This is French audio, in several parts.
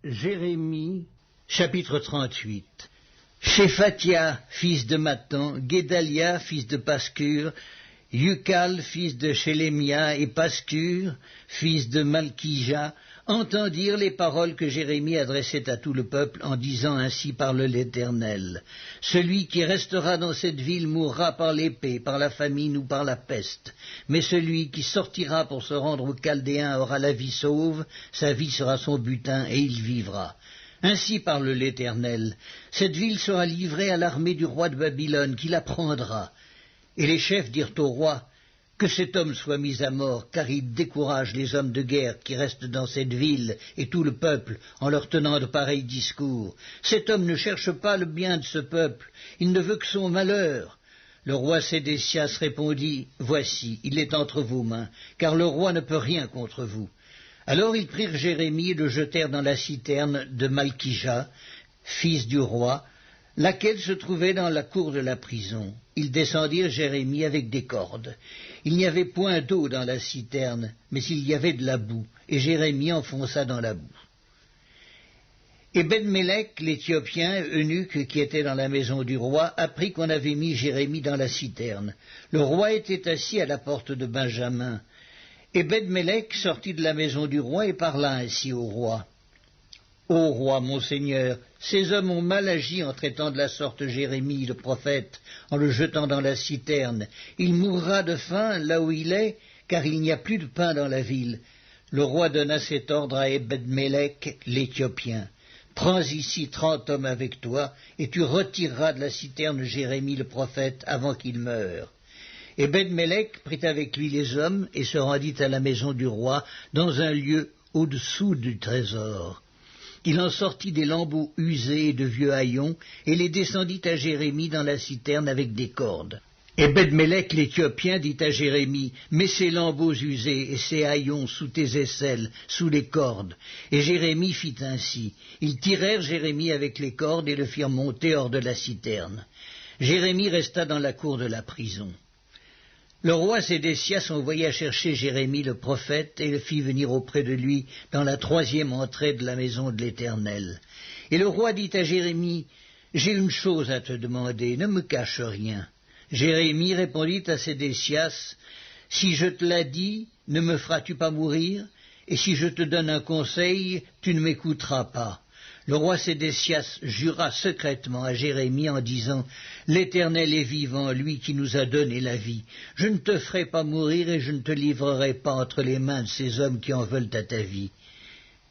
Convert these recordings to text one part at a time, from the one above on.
Jérémie, chapitre 38. Shéphatia, fils de Mathan, Guédalia, fils de Pascur, Yucal, fils de Shélémia, et Pascur, fils de Malkija, entendirent les paroles que Jérémie adressait à tout le peuple en disant ainsi parle l'Éternel. Celui qui restera dans cette ville mourra par l'épée, par la famine ou par la peste. Mais celui qui sortira pour se rendre aux Chaldéens aura la vie sauve, sa vie sera son butin et il vivra. Ainsi parle l'Éternel. Cette ville sera livrée à l'armée du roi de Babylone qui la prendra. Et les chefs dirent au roi, que cet homme soit mis à mort, car il décourage les hommes de guerre qui restent dans cette ville et tout le peuple en leur tenant de pareils discours. Cet homme ne cherche pas le bien de ce peuple, il ne veut que son malheur. Le roi Sédécias répondit, voici, il est entre vos mains, car le roi ne peut rien contre vous. Alors ils prirent Jérémie et le jetèrent dans la citerne de Malkija, fils du roi, laquelle se trouvait dans la cour de la prison. Ils descendirent Jérémie avec des cordes. Il n'y avait point d'eau dans la citerne, mais il y avait de la boue, et Jérémie enfonça dans la boue. Ebed-Mélec, l'Éthiopien, eunuque qui était dans la maison du roi, apprit qu'on avait mis Jérémie dans la citerne. Le roi était assis à la porte de Benjamin. Ebed-Mélec sortit de la maison du roi et parla ainsi au roi. Ô roi, mon seigneur, ces hommes ont mal agi en traitant de la sorte Jérémie, le prophète, en le jetant dans la citerne. Il mourra de faim là où il est, car il n'y a plus de pain dans la ville. Le roi donna cet ordre à Ebed-Mélec, l'Éthiopien. Prends ici 30 hommes avec toi, et tu retireras de la citerne Jérémie, le prophète, avant qu'il meure. Ebed-Mélec prit avec lui les hommes et se rendit à la maison du roi, dans un lieu au-dessous du trésor. Il en sortit des lambeaux usés et de vieux haillons, et les descendit à Jérémie dans la citerne avec des cordes. Ebed-Mélec l'Éthiopien dit à Jérémie, mets ces lambeaux usés et ces haillons sous tes aisselles, sous les cordes. Et Jérémie fit ainsi. Ils tirèrent Jérémie avec les cordes et le firent monter hors de la citerne. Jérémie resta dans la cour de la prison. Le roi Sédécias envoya chercher Jérémie le prophète et le fit venir auprès de lui dans la 3e entrée de la maison de l'Éternel. Et le roi dit à Jérémie, « J'ai une chose à te demander, ne me cache rien. » Jérémie répondit à Sédécias, « Si je te l'ai dit, ne me feras-tu pas mourir? Et si je te donne un conseil, tu ne m'écouteras pas. » Le roi Sédécias jura secrètement à Jérémie en disant, « L'Éternel est vivant, lui qui nous a donné la vie. Je ne te ferai pas mourir et je ne te livrerai pas entre les mains de ces hommes qui en veulent à ta vie. »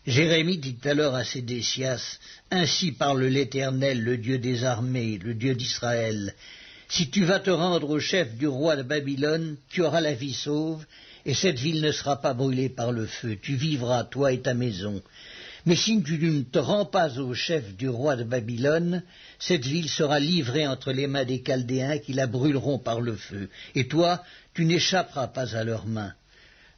Jérémie dit alors à Sédécias, « Ainsi parle l'Éternel, le Dieu des armées, le Dieu d'Israël. Si tu vas te rendre au chef du roi de Babylone, tu auras la vie sauve, et cette ville ne sera pas brûlée par le feu. Tu vivras, toi et ta maison. Mais si tu ne te rends pas au chef du roi de Babylone, cette ville sera livrée entre les mains des Chaldéens qui la brûleront par le feu, et toi, tu n'échapperas pas à leurs mains. »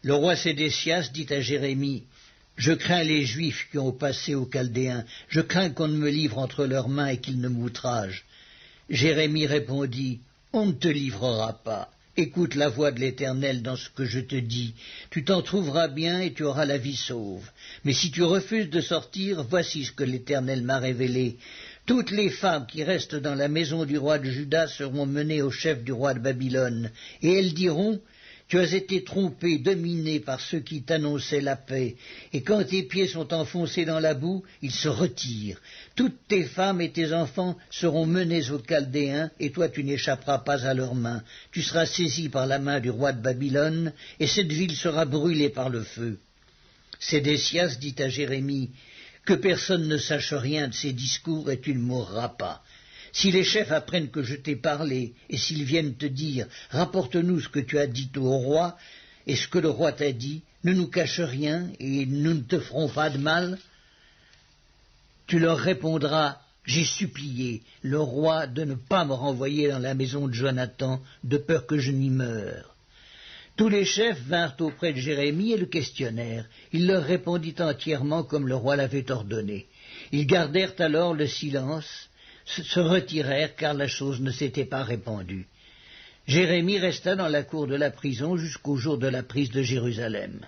Le roi Sédécias dit à Jérémie, « Je crains les Juifs qui ont passé aux Chaldéens, je crains qu'on ne me livre entre leurs mains et qu'ils ne m'outragent. » Jérémie répondit, « On ne te livrera pas. Écoute la voix de l'Éternel dans ce que je te dis. Tu t'en trouveras bien et tu auras la vie sauve. Mais si tu refuses de sortir, voici ce que l'Éternel m'a révélé. Toutes les femmes qui restent dans la maison du roi de Juda seront menées au chef du roi de Babylone. Et elles diront, tu as été trompé, dominé par ceux qui t'annonçaient la paix, et quand tes pieds sont enfoncés dans la boue, ils se retirent. Toutes tes femmes et tes enfants seront menés aux Chaldéens, et toi tu n'échapperas pas à leurs mains. Tu seras saisi par la main du roi de Babylone, et cette ville sera brûlée par le feu. » Sédécias dit à Jérémie, « Que personne ne sache rien de ces discours, et tu ne mourras pas. » Si les chefs apprennent que je t'ai parlé, et s'ils viennent te dire, rapporte-nous ce que tu as dit au roi, et ce que le roi t'a dit, ne nous cache rien, et nous ne te ferons pas de mal, tu leur répondras, j'ai supplié le roi de ne pas me renvoyer dans la maison de Jonathan, de peur que je n'y meure. Tous les chefs vinrent auprès de Jérémie et le questionnèrent. Il leur répondit entièrement comme le roi l'avait ordonné. Ils gardèrent alors le silence, se retirèrent car la chose ne s'était pas répandue. Jérémie resta dans la cour de la prison jusqu'au jour de la prise de Jérusalem.